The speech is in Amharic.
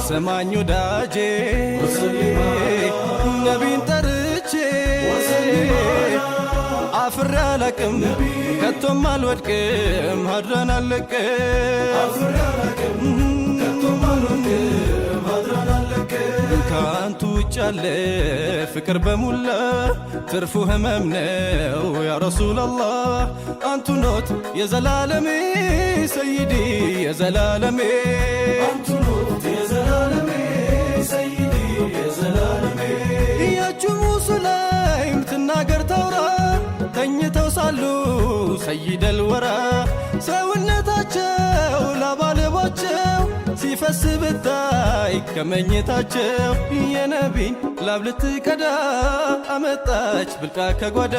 ስማኝ ወዳጄ ነቢን ጠርቼ አፍሬ አላቅም ከቶም አልወድቅም ሀድራን አልለቅም ከአንቱ ውጭ ያለ ፍቅር በሙላ ትርፉ ህመም ነው ያ ረሱላላህ አንቱ ኖት የዘላለሜ ሰይዲ የዘላለሜ አንቱ ኖት የዘላለሜ ሰይዲ የዘላለሜ ያችሙ ሱላይም ትናገር ተውራ ተኝተው ሳሉ ሰይደል ወራ ሰውነታቸው ላባለባቸው ሲፈስ ብታይ ከመኝታቸው የነቢን ላብ ልትቀዳ አመጣች ብልቃ ከጓዳ